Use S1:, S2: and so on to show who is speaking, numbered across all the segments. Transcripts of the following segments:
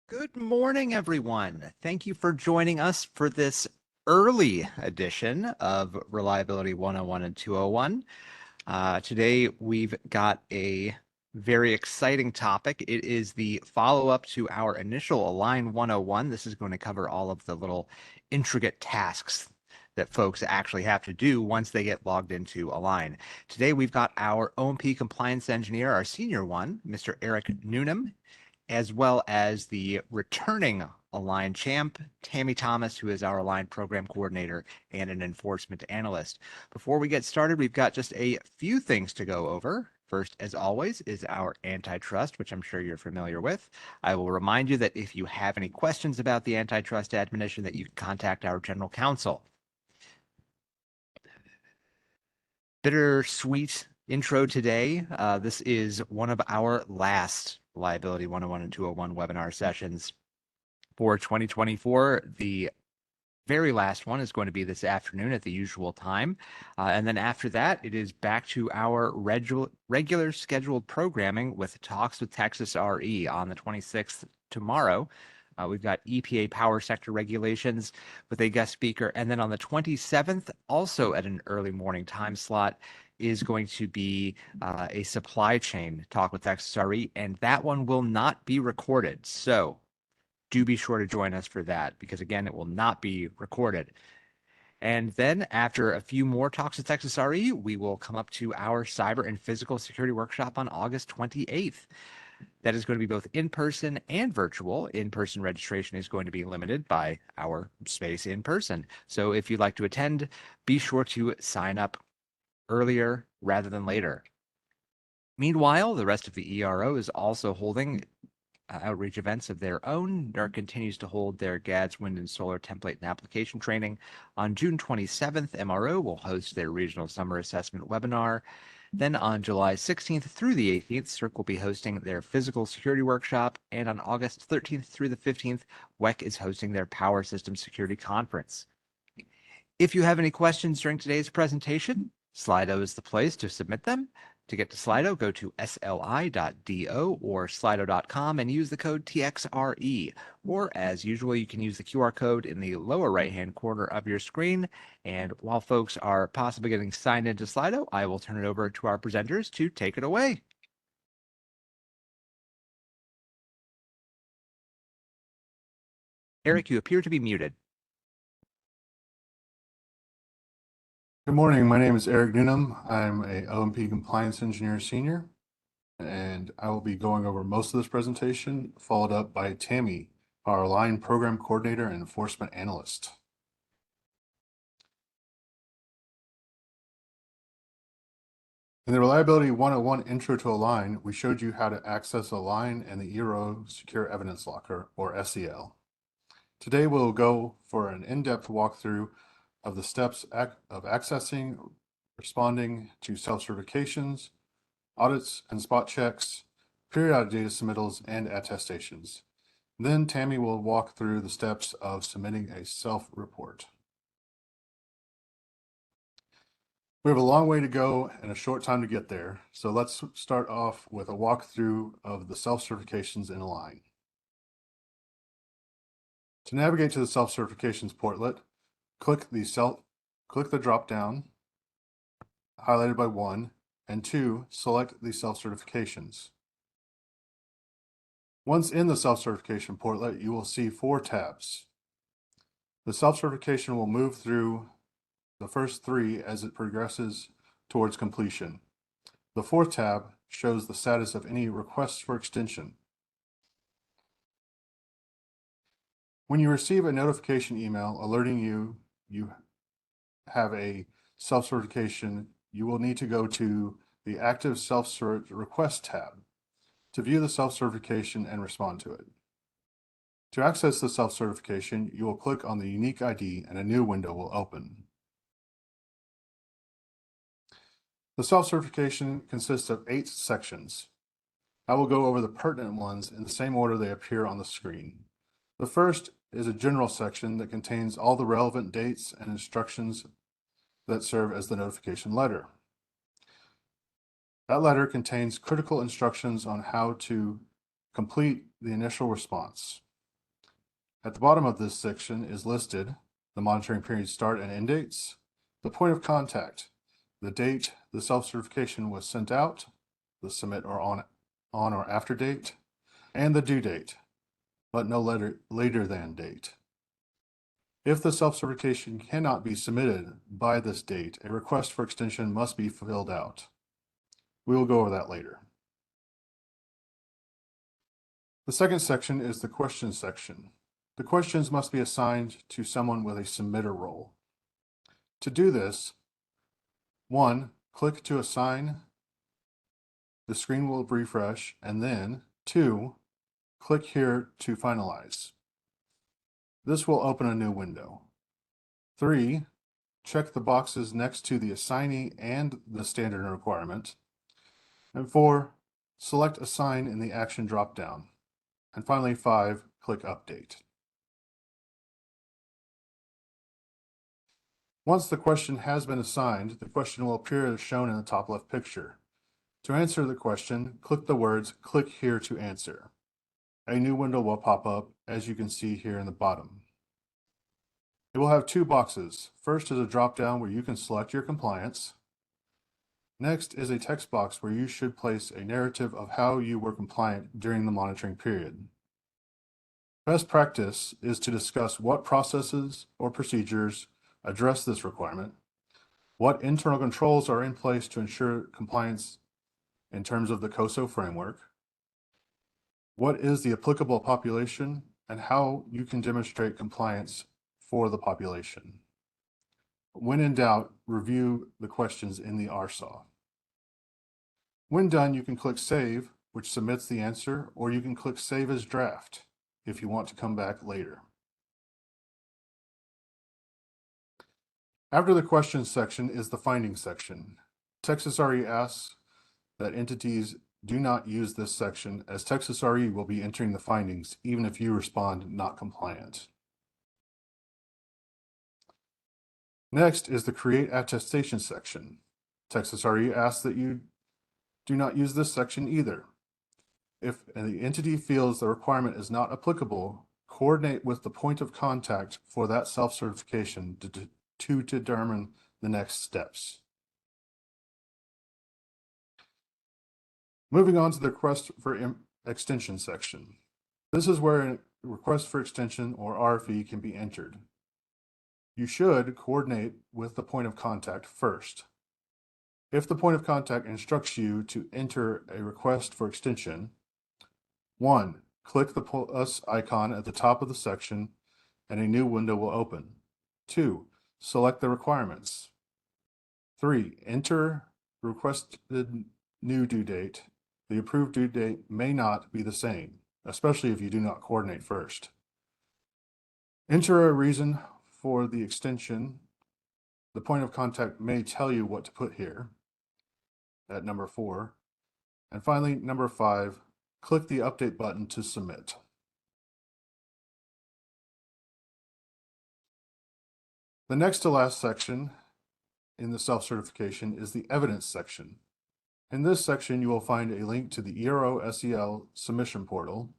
S1: Good morning, everyone. Thank you for joining us for this early edition of Reliability 101 and 201. Today, we've got a very exciting topic. It is the follow-up to our initial Align 101. This is going to cover all of the little intricate tasks that folks actually have to do once they get logged into Align. Today, we've got our OMP compliance engineer, our senior one, Mr. Eric Newnham, as well as the returning Align champ, Tammy Thomas, who is our Align program coordinator and an enforcement analyst. Before we get started, we've got just a few things to go over. First, as always, is our antitrust, which I'm sure you're familiar with. I will remind you that if you have any questions about the antitrust admonition, that you can contact our general counsel. Bittersweet intro today. This is one of our last Liability 101 and 201 webinar sessions for 2024. The very last one is going to be this afternoon at the usual time. And then after that, it is back to our regular scheduled programming with Talks with Texas RE on the 26th tomorrow. We've got EPA power sector regulations with a guest speaker. And then on the 27th, also at an early morning time slot, is going to be a supply chain talk with Texas RE. And that one will not be recorded. So do be sure to join us for that, because again, it will not be recorded. And then after a few more talks with Texas RE, we will come up to our cyber and physical security workshop on August 28th. That is going to be both in-person and virtual. In-person registration is going to be limited by our space in person. So if you'd like to attend, be sure to sign up earlier rather than later. Meanwhile, the rest of the ERO is also holding outreach events of their own. NERC continues to hold their GADS wind and solar template and application training. On June 27th, MRO will host their regional summer assessment webinar. Then on July 16th through the 18th, CERC will be hosting their physical security workshop. And on August 13th through the 15th, WEC is hosting their power system security conference. If you have any questions during today's presentation, Slido is the place to submit them. To get to Slido, go to sli.do or slido.com and use the code TXRE. Or as usual, you can use the QR code in the lower right-hand corner of your screen. And while folks are possibly getting signed into Slido, I will turn it over to our presenters to take it away. Eric, you appear to be muted.
S2: Good morning. My name is Eric Newnham. I'm a OMP Compliance Engineer Senior, and I will be going over most of this presentation, followed up by Tammy, our Align Program Coordinator and Enforcement Analyst. In the Reliability 101 Intro to Align, we showed you how to access Align and the ERO Secure Evidence Locker, or SEL. Today, we'll go for an in-depth walkthrough of the steps of accessing, responding to self-certifications, audits and spot checks, periodic data submittals, and attestations. Then Tammy will walk through the steps of submitting a self-report. We have a long way to go and a short time to get there, so let's start off with a walkthrough of the self-certifications in Align. To navigate to the self-certifications portlet, click the drop-down highlighted by 1, and 2, select the self-certifications. Once in the self-certification portlet, you will see 4 tabs. The self-certification will move through the first 3 as it progresses towards completion. The 4th tab shows the status of any requests for extension. When you receive a notification email alerting you have a self-certification, you will need to go to the Active Self-Cert Request tab to view the self-certification and respond to it. To access the self-certification, you will click on the unique ID and a new window will open. The self-certification consists of 8 sections. I will go over the pertinent ones in the same order they appear on the screen. The first is a general section that contains all the relevant dates and instructions that serve as the notification letter. That letter contains critical instructions on how to complete the initial response. At the bottom of this section is listed the monitoring period start and end dates, the point of contact, the date the self-certification was sent out, the submit or on or after date, and the due date, but no later than date. If the self-certification cannot be submitted by this date, a request for extension must be filled out. We will go over that later. The second section is the questions section. The questions must be assigned to someone with a submitter role. To do this, 1, click to assign. The screen will refresh, and then 2, click here to finalize. This will open a new window. 3, check the boxes next to the assignee and the standard requirement. And 4, select assign in the action dropdown. And finally 5, click update. Once the question has been assigned, the question will appear as shown in the top left picture. To answer the question, click the words "click here to answer." A new window will pop up, as you can see here in the bottom. It will have 2 boxes. First is a drop-down where you can select your compliance. Next is a text box where you should place a narrative of how you were compliant during the monitoring period. Best practice is to discuss what processes or procedures address this requirement, what internal controls are in place to ensure compliance in terms of the COSO framework, what is the applicable population, and how you can demonstrate compliance for the population. When in doubt, review the questions in the RSAW. When done, you can click Save, which submits the answer, or you can click Save as Draft if you want to come back later. After the questions section is the findings section. Texas RE asks that entities do not use this section, as Texas RE will be entering the findings even if you respond not compliant. Next is the create attestation section. Texas RE asks that you do not use this section either. If the entity feels the requirement is not applicable, coordinate with the point of contact for that self-certification to determine the next steps. Moving on to the request for extension section. This is where a request for extension or RFE can be entered. You should coordinate with the point of contact first. If the point of contact instructs you to enter a request for extension, 1, click the plus icon at the top of the section and a new window will open. 2, select the requirements. 3, enter requested new due date. The approved due date may not be the same, especially if you do not coordinate first. Enter a reason for the extension. The point of contact may tell you what to put here at number 4. And finally, number 5, click the update button to submit. The next to last section in the self-certification is the evidence section. In this section, you will find a link to the ERO SEL submission portal,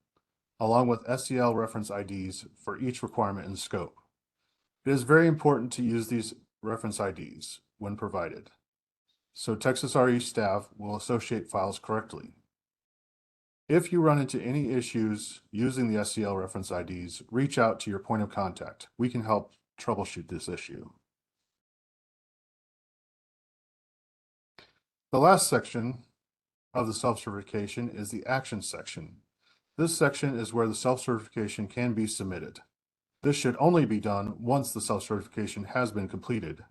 S2: along with SEL reference IDs for each requirement and scope. It is very important to use these reference IDs when provided, so Texas RE staff will associate files correctly. If you run into any issues using the SEL reference IDs, reach out to your point of contact. We can help troubleshoot this issue. The last section of the self-certification is the action section. This section is where the self-certification can be submitted. This should only be done once the self-certification has been completed.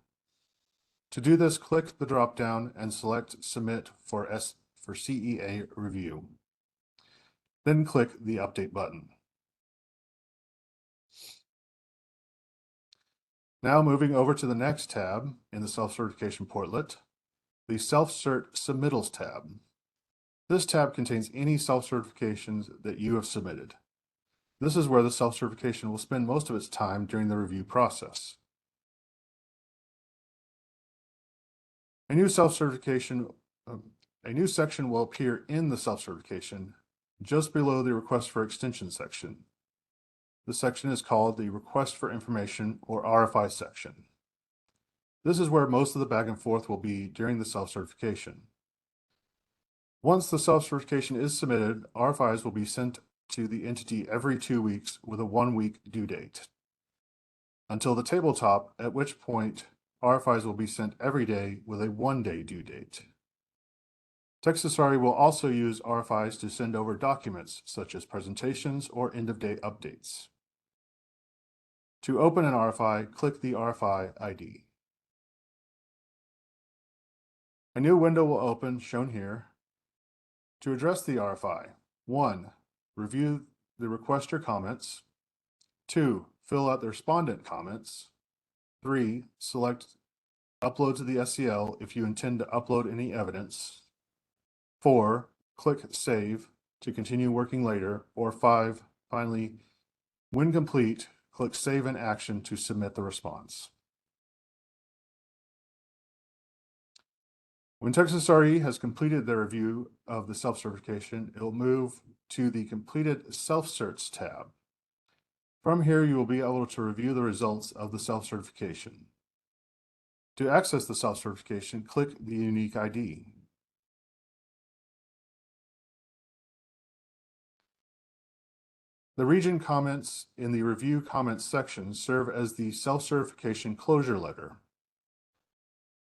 S2: To do this, click the drop-down and select Submit for CEA review. Then click the Update button. Now moving over to the next tab in the self-certification portlet, the Self-Cert Submittals tab. This tab contains any self-certifications that you have submitted. This is where the self-certification will spend most of its time during the review process. A new section will appear in the self-certification just below the request for extension section. the section is called the Request for Information, or RFI section. This is where most of the back and forth will be during the self-certification. Once the self-certification is submitted, RFIs will be sent to the entity every 2 weeks with a 1-week due date, until the tabletop, at which point RFIs will be sent every day with a 1-day due date. Texas RE will also use RFIs to send over documents such as presentations or end-of-day updates. To open an RFI, click the RFI ID. A new window will open, shown here. To address the RFI, 1. Review the requester comments. 2. Fill out the respondent comments. 3. Select Upload to the SCL if you intend to upload any evidence. 4. Click Save to continue working later. Or 5. Finally, when complete, click Save in Action to submit the response. When Texas RE has completed their review of the self-certification, it will move to the Completed Self-Certs tab. From here, you will be able to review the results of the self-certification. To access the self-certification, click the unique ID. The region comments in the Review Comments section serve as the self-certification closure letter.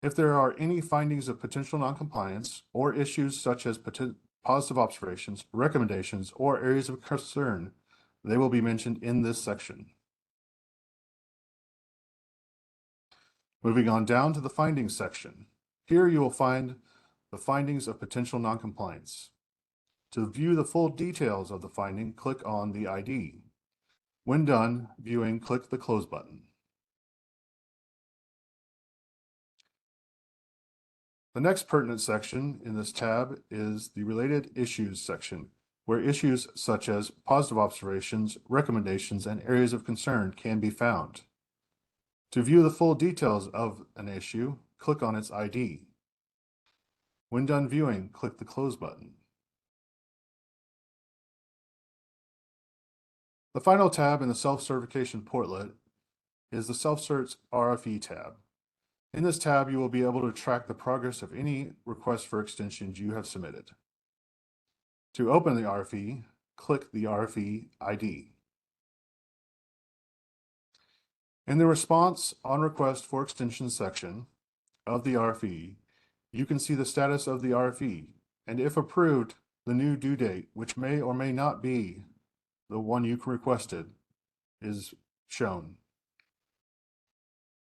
S2: If there are any findings of potential noncompliance or issues such as positive observations, recommendations, or areas of concern, they will be mentioned in this section. Moving on down to the Findings section. Here you will find the findings of potential noncompliance. To view the full details of the finding, click on the ID. When done viewing, click the Close button. The next pertinent section in this tab is the Related Issues section, where issues such as positive observations, recommendations, and areas of concern can be found. To view the full details of an issue, click on its ID. When done viewing, click the Close button. The final tab in the self-certification portlet is the Self-Certs RFE tab. In this tab, you will be able to track the progress of any request for extensions you have submitted. To open the RFE, click the RFE ID. In the Response on Request for Extension section of the RFE, you can see the status of the RFE, and if approved, the new due date, which may or may not be the one you requested, is shown.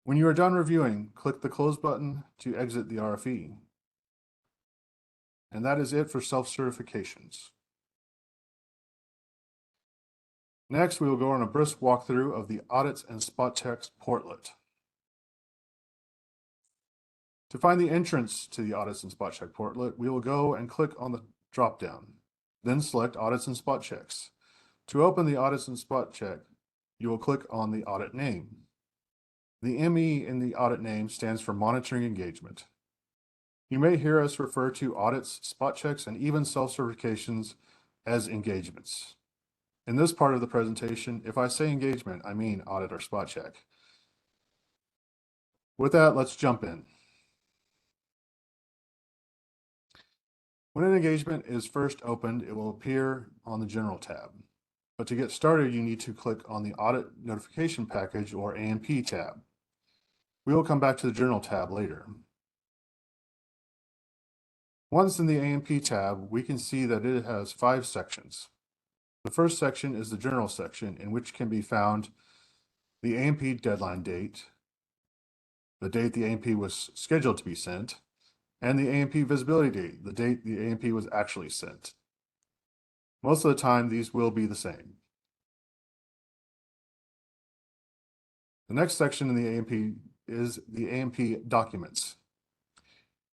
S2: When you are done reviewing, click the Close button to exit the RFE. And that is it for self-certifications. Next, we will go on a brisk walkthrough of the Audits and Spot Checks portlet. To find the entrance to the Audits and Spot Check portlet, we will go and click on the drop-down, then select Audits and Spot Checks. To open the Audits and Spot Check, you will click on the audit name. The ME in the audit name stands for Monitoring Engagement. You may hear us refer to audits, spot checks, and even self-certifications as engagements. In this part of the presentation, if I say engagement, I mean audit or spot check. With that, let's jump in. When an engagement is first opened, it will appear on the General tab. But to get started, you need to click on the Audit Notification Package, or ANP tab. We will come back to the General tab later. Once in the ANP tab, we can see that it has 5 sections. The first section is the General section, in which can be found the ANP deadline date, the date the ANP was scheduled to be sent, and the ANP visibility date, the date the ANP was actually sent. Most of the time, these will be the same. The next section in the ANP is the ANP documents.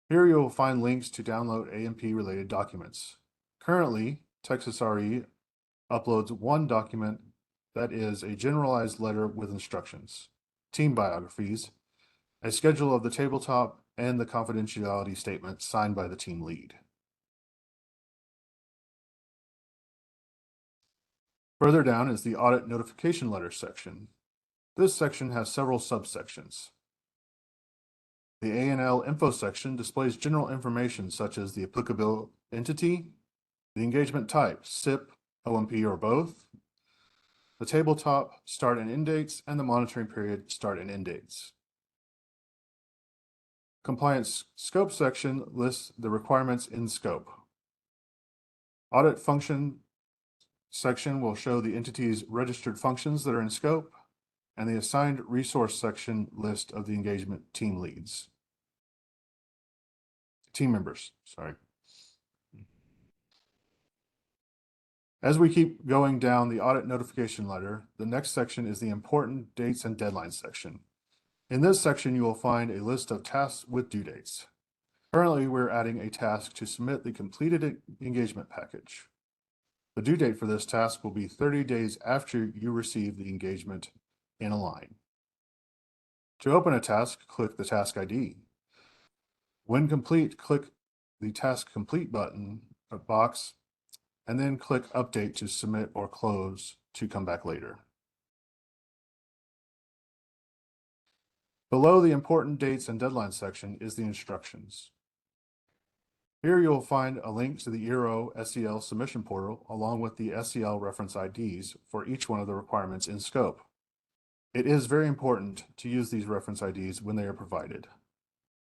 S2: Here you will find links to download ANP related documents. Currently, Texas RE uploads one document that is a generalized letter with instructions, team biographies, a schedule of the tabletop, and the confidentiality statement signed by the team lead. Further down is the audit notification letter section. This section has several subsections. The A&L info section displays general information such as the applicable entity, the engagement type, SIP, OMP, or both, the tabletop start and end dates, and the monitoring period start and end dates. Compliance scope section lists the requirements in scope. Audit function section will show the entity's registered functions that are in scope, and the assigned resource section list of the engagement team members, sorry. As we keep going down the audit notification letter, the next section is the important dates and deadlines section. In this section, you will find a list of tasks with due dates. Currently, we're adding a task to submit the completed engagement package. The due date for this task will be 30 days after you receive the engagement in Align. To open a task, click the task ID. When complete, click the Task Complete button box, and then click Update to submit or close to come back later. Below the important dates and deadlines section is the instructions. Here you'll find a link to the ERO SEL submission portal along with the SEL reference IDs for each one of the requirements in scope. It is very important to use these reference IDs when they are provided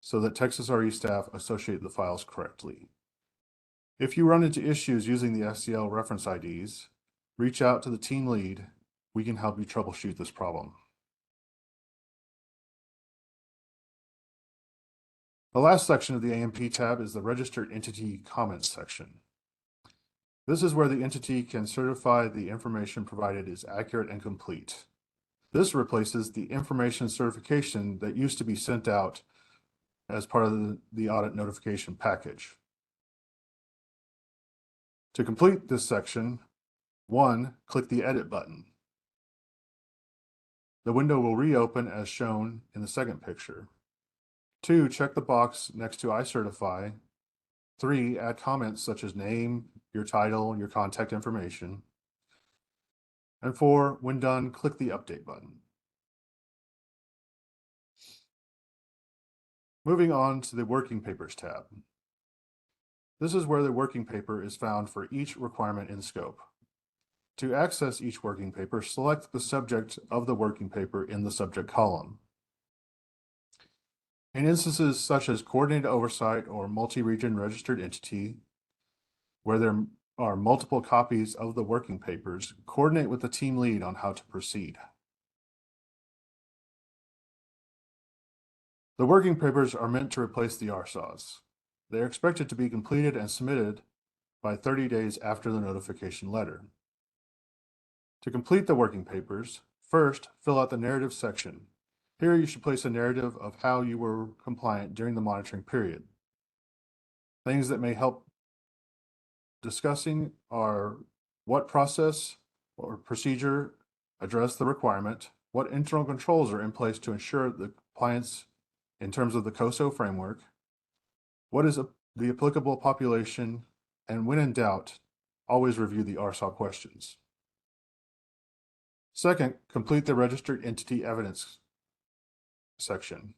S2: so that Texas RE staff associate the files correctly. If you run into issues using the SEL reference IDs, reach out to the team lead. We can help you troubleshoot this problem. The last section of the AMP tab is the Registered Entity Comments section. This is where the entity can certify the information provided is accurate and complete. This replaces the information certification that used to be sent out as part of the audit notification package. To complete this section, 1, click the Edit button. The window will reopen as shown in the second picture. 2, check the box next to I certify. 3, add comments such as name, your title, and your contact information. And 4, when done, click the Update button. Moving on to the Working Papers tab. This is where the working paper is found for each requirement in scope. To access each working paper, select the subject of the working paper in the subject column. In instances such as coordinated oversight or multi-region registered entity, where there are multiple copies of the working papers, coordinate with the team lead on how to proceed. The working papers are meant to replace the RSAWs. They are expected to be completed and submitted by 30 days after the notification letter. To complete the working papers, first fill out the narrative section. Here you should place a narrative of how you were compliant during the monitoring period. Things that may help discussing are what process or procedure addressed the requirement, what internal controls are in place to ensure the compliance in terms of the COSO framework, what is the applicable population, and when in doubt, always review the RSAW questions. Second, complete the registered entity evidence section.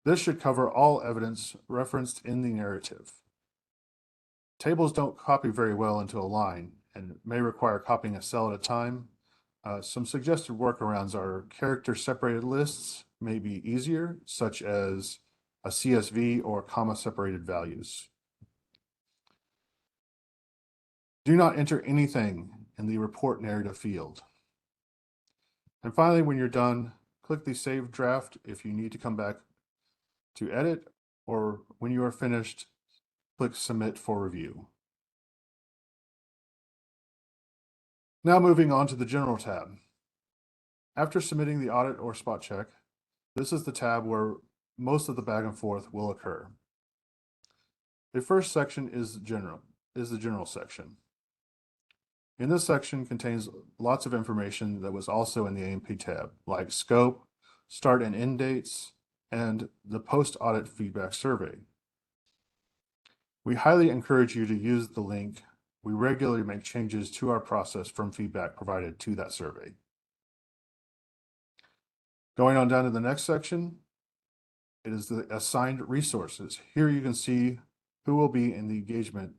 S2: This should cover all evidence referenced in the narrative. Tables don't copy very well into a line and may require copying a cell at a time. Some suggested workarounds are character separated lists may be easier, such as a CSV or comma separated values. Do not enter anything in the report narrative field. And finally, when you're done, click the Save Draft if you need to come back to edit, or when you are finished, click Submit for review. Now moving on to the General tab. After submitting the audit or spot check, this is the tab where most of the back and forth will occur. The first section is the general section. In this section contains lots of information that was also in the AMP tab, like scope, start and end dates, and the post-audit feedback survey. We highly encourage you to use the link We regularly make changes to our process from feedback provided to that survey. Going on down to the next section, it is the assigned resources. Here you can see who will be in the engagement,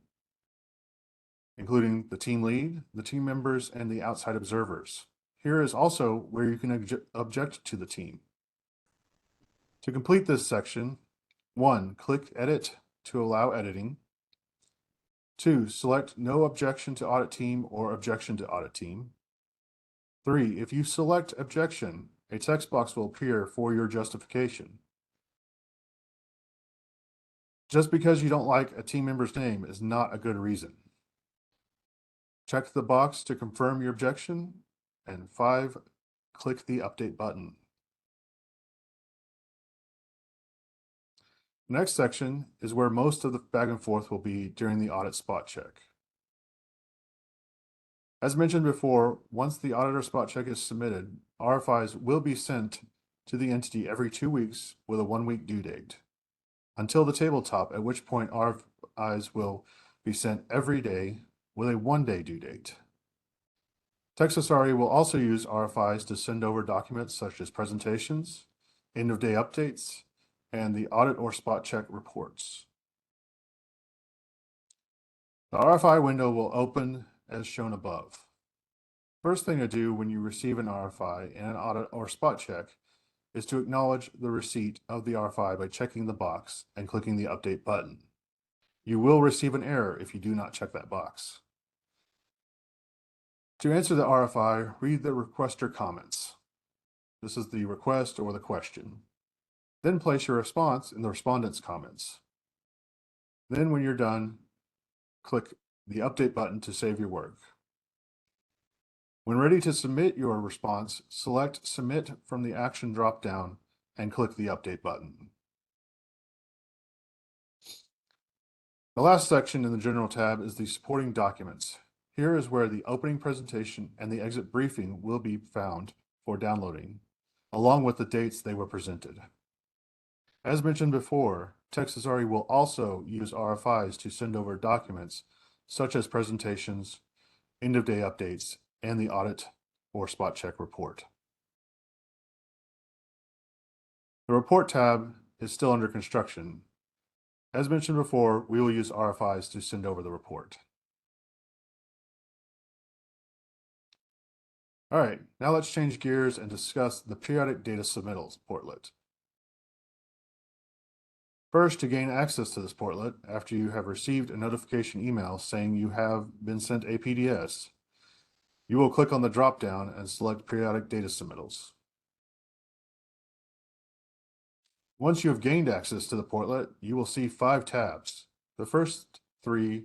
S2: including the team lead, the team members, and the outside observers. Here is also where you can object to the team. To complete this section, 1, click Edit to allow editing. 2, select No Objection to Audit Team or Objection to Audit Team. 3, if you select Objection, a text box will appear for your justification. Just because you don't like a team member's name is not a good reason. Check the box to confirm your objection. And 5, click the Update button. The next section is where most of the back and forth will be during the audit spot check. As mentioned before, once the auditor spot check is submitted, RFIs will be sent to the entity every 2 weeks with a 1-week due date, until the tabletop, at which point RFIs will be sent every day with a 1-day due date. Texas RE will also use RFIs to send over documents such as presentations, end-of-day updates, and the audit or spot check reports. The RFI window will open as shown above. First thing to do when you receive an RFI in an audit or spot check is to acknowledge the receipt of the RFI by checking the box and clicking the Update button. You will receive an error if you do not check that box. To answer the RFI, read the requester comments. This is the request or the question. Then place your response in the respondent's comments. Then when you're done, click the Update button to save your work. When ready to submit your response, select Submit from the action dropdown and click the Update button. The last section in the General tab is the supporting documents. Here is where the opening presentation and the exit briefing will be found for downloading, along with the dates they were presented. As mentioned before, Texas RE will also use RFIs to send over documents such as presentations, end-of-day updates, and the audit or spot check report. The Report tab is still under construction. As mentioned before, we will use RFIs to send over the report. All right, now let's change gears and discuss the periodic data submittals portlet. First, to gain access to this portlet, after you have received a notification email saying you have been sent a PDS, you will click on the drop-down and select Periodic Data Submittals. Once you have gained access to the portlet, you will see 5 tabs. The first 3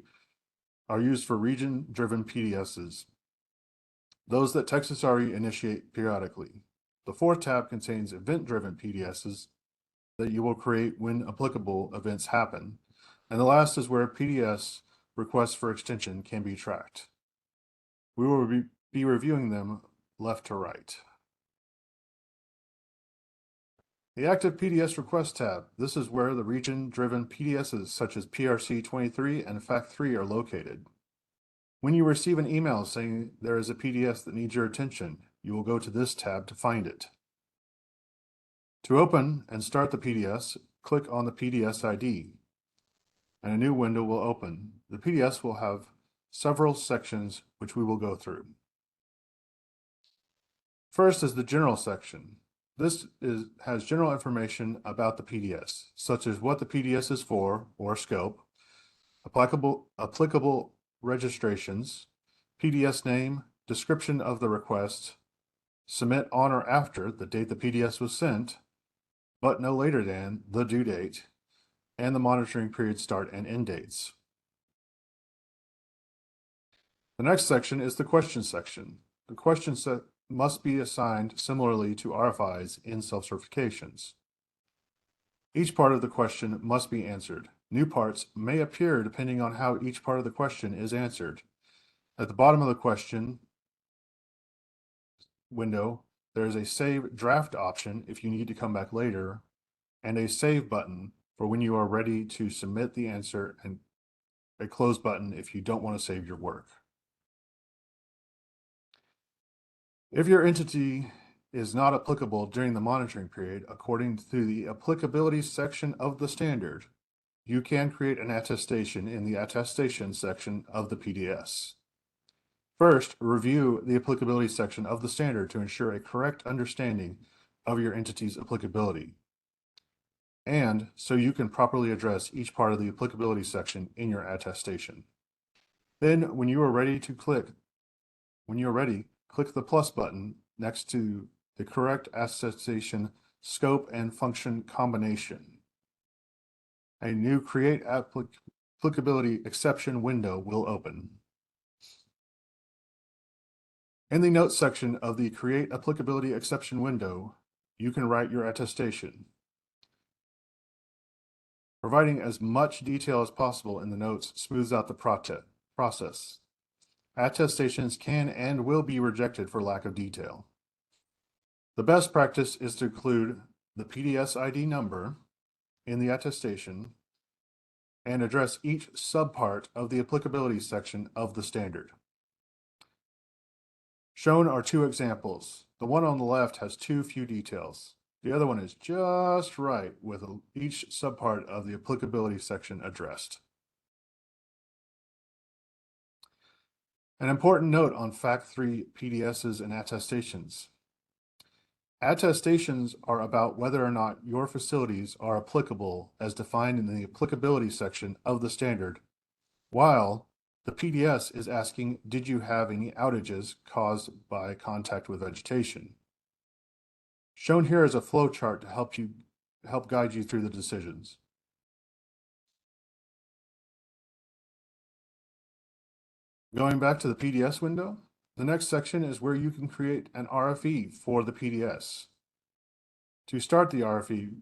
S2: are used for region-driven PDSs, those that Texas RE initiate periodically. The 4th tab contains event-driven PDSs that you will create when applicable events happen. And the last is where PDS requests for extension can be tracked. We will be reviewing them left to right. The Active PDS Request tab. This is where the region-driven PDSs such as PRC 23 and FACT 3 are located. When you receive an email saying there is a PDS that needs your attention, you will go to this tab to find it. To open and start the PDS, click on the PDS ID, and a new window will open. The PDS will have several sections which we will go through. First is the General section. This has general information about the PDS, such as what the PDS is for, or scope, applicable registrations, PDS name, description of the request, submit on or after the date the PDS was sent, but no later than the due date, and the monitoring period start and end dates. The next section is the question section. The question set must be assigned similarly to RFIs in self-certifications. Each part of the question must be answered. New parts may appear depending on how each part of the question is answered. At the bottom of the question window, there is a Save Draft option if you need to come back later, and a Save button for when you are ready to submit the answer and a close button if you don't want to save your work. If your entity is not applicable during the monitoring period, according to the applicability section of the standard, you can create an attestation in the attestation section of the PDS. First, review the applicability section of the standard to ensure a correct understanding of your entity's applicability, and so you can properly address each part of the applicability section in your attestation. Then, when you are ready, click the plus button next to the correct attestation scope and function combination. A new Create Applicability Exception window will open. In the Notes section of the Create Applicability Exception window, you can write your attestation. Providing as much detail as possible in the notes smooths out the process. Attestations can and will be rejected for lack of detail. The best practice is to include the PDS ID number in the attestation and address each subpart of the applicability section of the standard. Shown are two examples. The one on the left has too few details. The other one is just right with each subpart of the applicability section addressed. An important note on FACT3 PDSs and attestations. Attestations are about whether or not your facilities are applicable as defined in the applicability section of the standard, while the PDS is asking, did you have any outages caused by contact with vegetation? Shown here is a flow chart to help guide you through the decisions. Going back to the PDS window, the next section is where you can create an RFE for the PDS. To start the RFE,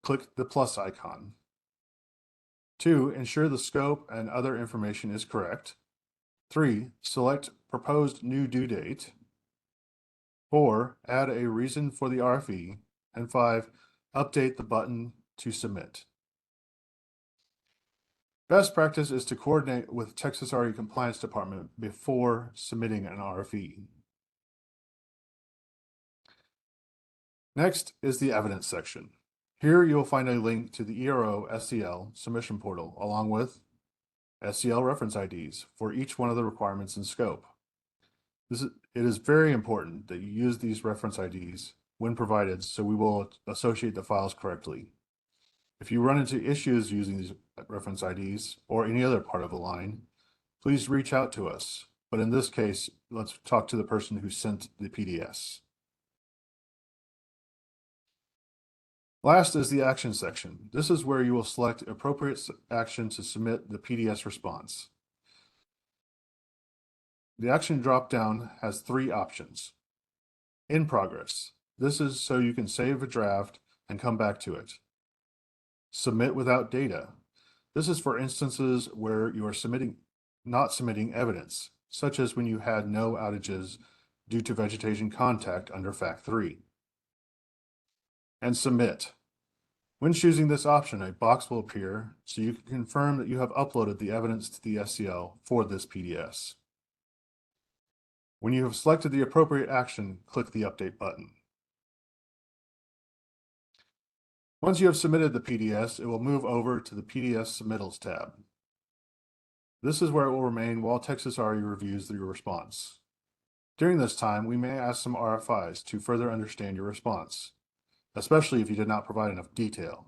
S2: click the plus icon. 2, ensure the scope and other information is correct. 3, select proposed new due date. 4, add a reason for the RFE. And 5, update the button to submit. Best practice is to coordinate with Texas RE Compliance Department before submitting an RFE. Next is the evidence section. Here you will find a link to the ERO SCL submission portal along with SCL reference IDs for each one of the requirements in scope. It is very important that you use these reference IDs when provided so we will associate the files correctly. If you run into issues using these reference IDs or any other part of the line, please reach out to us. But in this case, let's talk to the person who sent the PDS. Last is the action section. This is where you will select appropriate action to submit the PDS response. The action dropdown has 3 options. In progress. This is so you can save a draft and come back to it. Submit without data. This is for instances where you are not submitting evidence, such as when you had no outages due to vegetation contact under FACT3. And submit. When choosing this option, a box will appear so you can confirm that you have uploaded the evidence to the SCL for this PDS. When you have selected the appropriate action, click the Update button. Once you have submitted the PDS, it will move over to the PDS Submittals tab. This is where it will remain while Texas RE reviews your response. During this time, we may ask some RFIs to further understand your response, especially if you did not provide enough detail.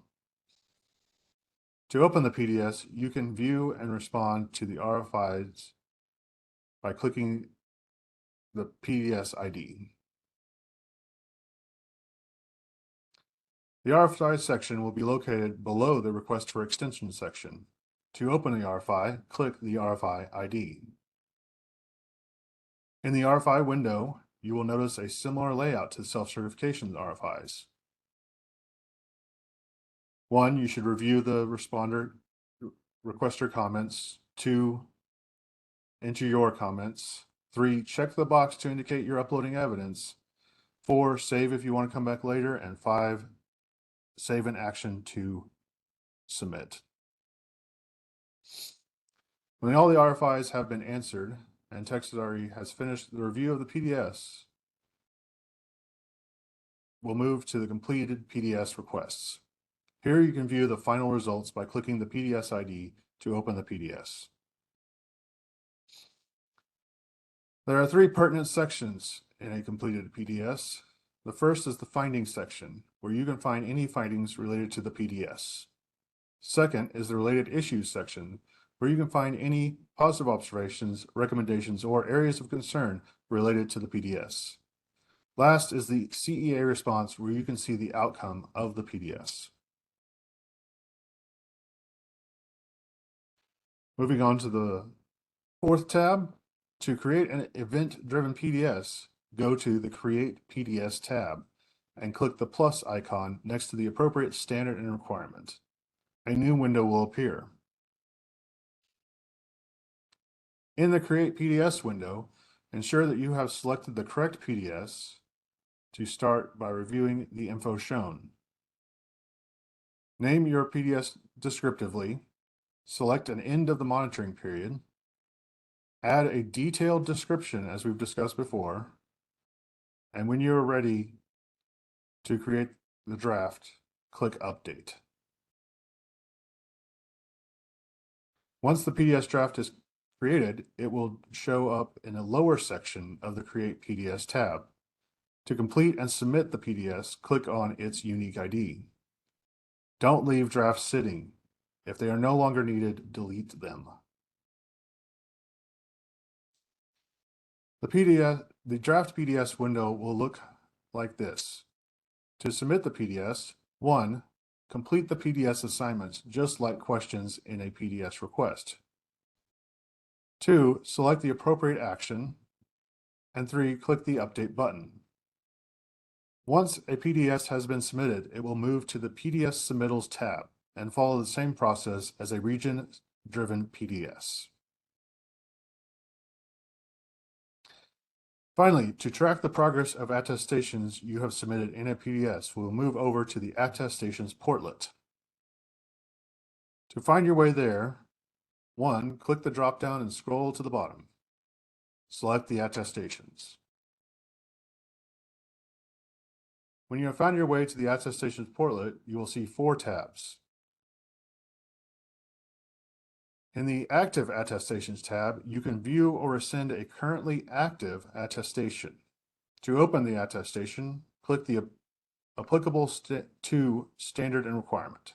S2: To open the PDS, you can view and respond to the RFIs by clicking the PDS ID. The RFI section will be located below the Request for Extension section. To open the RFI, click the RFI ID. In the RFI window, you will notice a similar layout to self-certification RFIs. 1, you should review the requester comments. 2, enter your comments. 3, check the box to indicate you're uploading evidence. 4, save if you want to come back later. And 5, save an action to submit. When all the RFIs have been answered and TextRE has finished the review of the PDS, we'll move to the completed PDS requests. Here you can view the final results by clicking the PDS ID to open the PDS. There are 3 pertinent sections in a completed PDS. The first is the findings section, where you can find any findings related to the PDS. Second is the related issues section, where you can find any positive observations, recommendations, or areas of concern related to the PDS. Last is the CEA response, where you can see the outcome of the PDS. Moving on to the 4th tab, to create an event-driven PDS, go to the Create PDS tab and click the plus icon next to the appropriate standard and requirement. A new window will appear. In the Create PDS window, ensure that you have selected the correct PDS to start by reviewing the info shown. Name your PDS descriptively, select an end of the monitoring period, add a detailed description as we've discussed before, and when you're ready to create the draft, click Update. Once the PDS draft is created, it will show up in a lower section of the Create PDS tab. To complete and submit the PDS, click on its unique ID. Don't leave drafts sitting. If they are no longer needed, delete them. The draft PDS window will look like this. To submit the PDS, 1. Complete the PDS assignments just like questions in a PDS request. 2. Select the appropriate action. And 3. Click the Update button. Once a PDS has been submitted, it will move to the PDS Submittals tab and follow the same process as a region-driven PDS. Finally, to track the progress of attestations you have submitted in a PDS, we'll move over to the Attestations portlet. To find your way there, 1. Click the drop-down and scroll to the bottom. Select the attestations. When you have found your way to the Attestations portlet, you will see 4 tabs. In the Active Attestations tab, you can view or rescind a currently active attestation. To open the attestation, click the applicable to standard and requirement.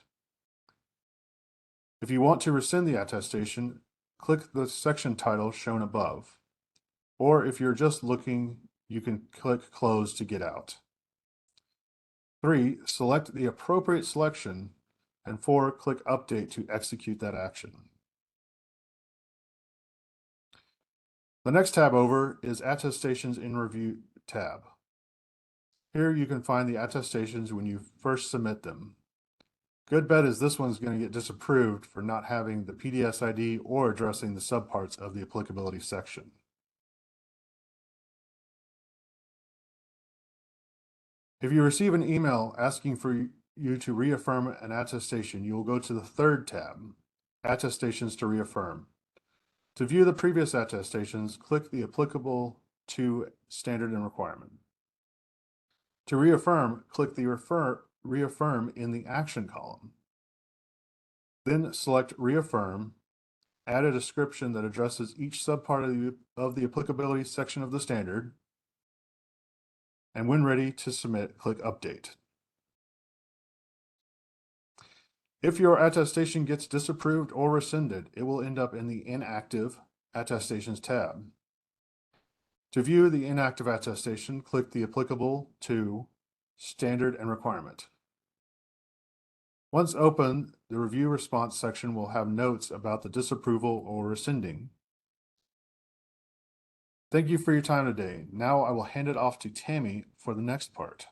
S2: If you want to rescind the attestation, click the section title shown above. Or if you're just looking, you can click Close to get out. 3. Select the appropriate selection, and 4. Click Update to execute that action. The next tab over is Attestations in Review tab. Here you can find the attestations when you first submit them. Good bet is this one's going to get disapproved for not having the PDS ID or addressing the subparts of the applicability section. If you receive an email asking for you to reaffirm an attestation, you will go to the 3rd tab, Attestations to Reaffirm. To view the previous attestations, click the applicable to standard and requirement. To reaffirm, click the Reaffirm in the action column. Then select Reaffirm, add a description that addresses each subpart of the applicability section of the standard, and when ready to submit, click Update. If your attestation gets disapproved or rescinded, it will end up in the Inactive Attestations tab. To view the inactive attestation, click the applicable to standard and requirement. Once open, the review response section will have notes about the disapproval or rescinding. Thank you for your time today. Now I will hand it off to Tammy for the next part.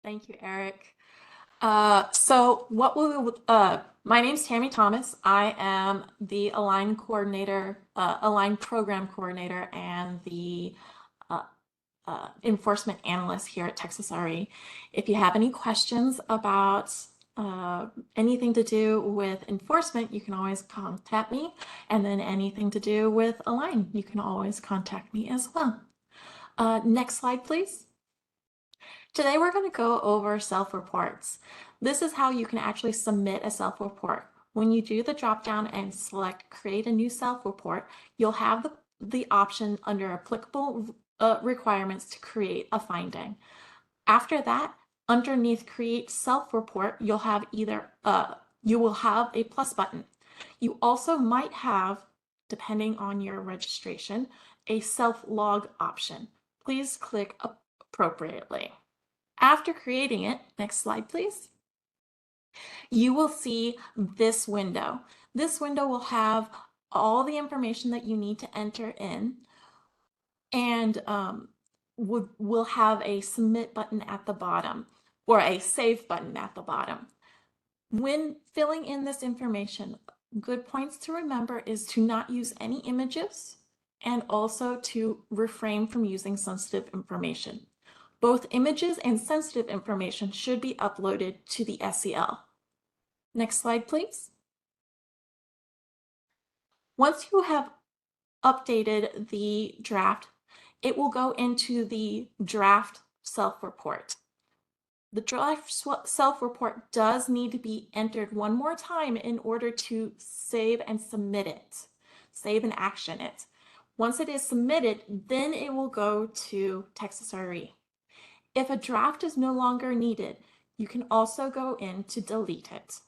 S3: Thank you, Eric. My name's Tammy Thomas. I am the Align coordinator, Align program coordinator, and the enforcement analyst here at Texas RE. If you have any questions about anything to do with enforcement, you can always contact me. And then anything to do with Align, you can always contact me as well. Next slide, please. Today, we're going to go over self-reports. This is how you can actually submit a self-report. When you do the drop-down and select Create a New Self-Report, you'll have the option under Applicable Requirements to create a finding. After that, underneath Create Self-Report, you'll have you will have a plus button. You also might have, depending on your registration, a self-log option. Please click appropriately. After creating it, next slide, please, you will see this window. This window will have all the information that you need to enter in, and will have a submit button at the bottom or a save button at the bottom. When filling in this information, good points to remember is to not use any images and also to refrain from using sensitive information. Both images and sensitive information should be uploaded to the SEL. Next slide, please. Once you have updated the draft, it will go into the draft self-report. The draft self-report does need to be entered one more time in order to save and submit it, save and action it. Once it is submitted, then it will go to Texas RE. If a draft is no longer needed, you can also go in to delete it.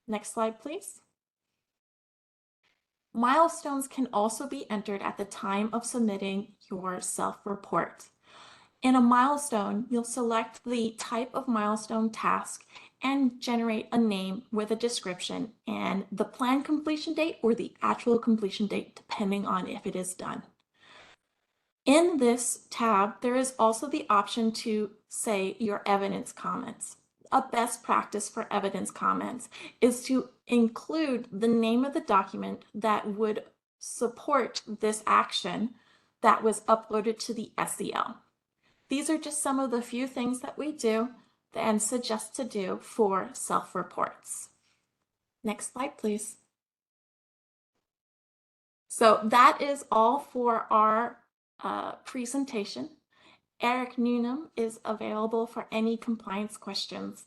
S3: Next slide, please. Milestones can also be entered at the time of submitting your self-report. In a milestone, you'll select the type of milestone task and generate a name with a description and the planned completion date or the actual completion date, depending on if it is done. In this tab, there is also the option to say your evidence comments. A best practice for evidence comments is to include the name of the document that would support this action that was uploaded to the SEL. These are just some of the few things that we do and suggest to do for self-reports. Next slide, please. So that is all for our presentation. Eric Newnham is available for any compliance questions.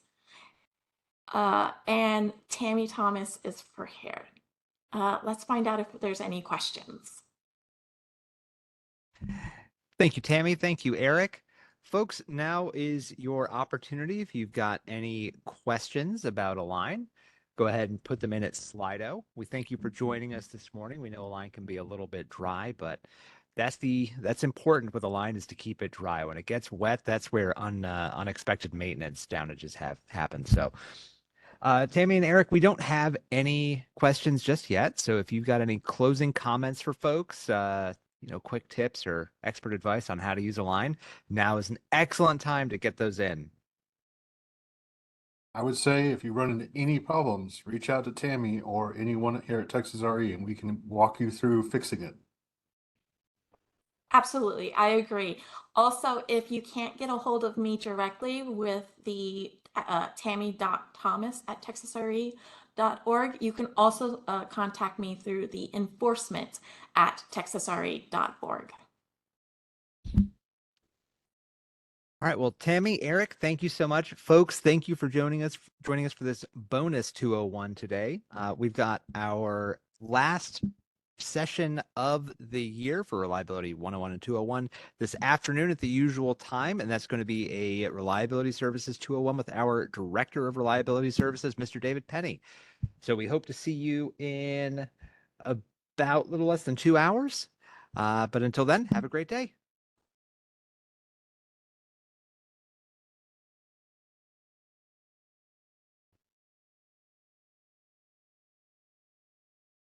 S3: And Tammy Thomas is for here. Let's find out if there's any questions.
S1: Thank you, Tammy. Thank you, Eric. Folks, now is your opportunity. If you've got any questions about Align, go ahead and put them in at Slido. We thank you for joining us this morning. We know Align can be a little bit dry, but that's important with Align, is to keep it dry. When it gets wet, that's where unexpected maintenance damages have happened. So Tammy and Eric, we don't have any questions just yet. So if you've got any closing comments for folks, quick tips or expert advice on how to use Align, now is an excellent time to get those in.
S2: I would say if you run into any problems, reach out to Tammy or anyone here at Texas RE and we can walk you through fixing it.
S3: Absolutely, I agree. Also, if you can't get a hold of me directly with the tammy.thomas@texasre.org, you can also contact me through the enforcement@texasre.org.
S1: All right. Well, Tammy, Eric, thank you so much. Folks, thank you for joining us for this bonus 201 today. We've got our last session of the year for Reliability 101 and 201 this afternoon at the usual time, and that's going to be a Reliability Services 201 with our Director of Reliability Services, Mr. David Penny. So we hope to see you in about a little less than 2 hours. But until then, have a great day.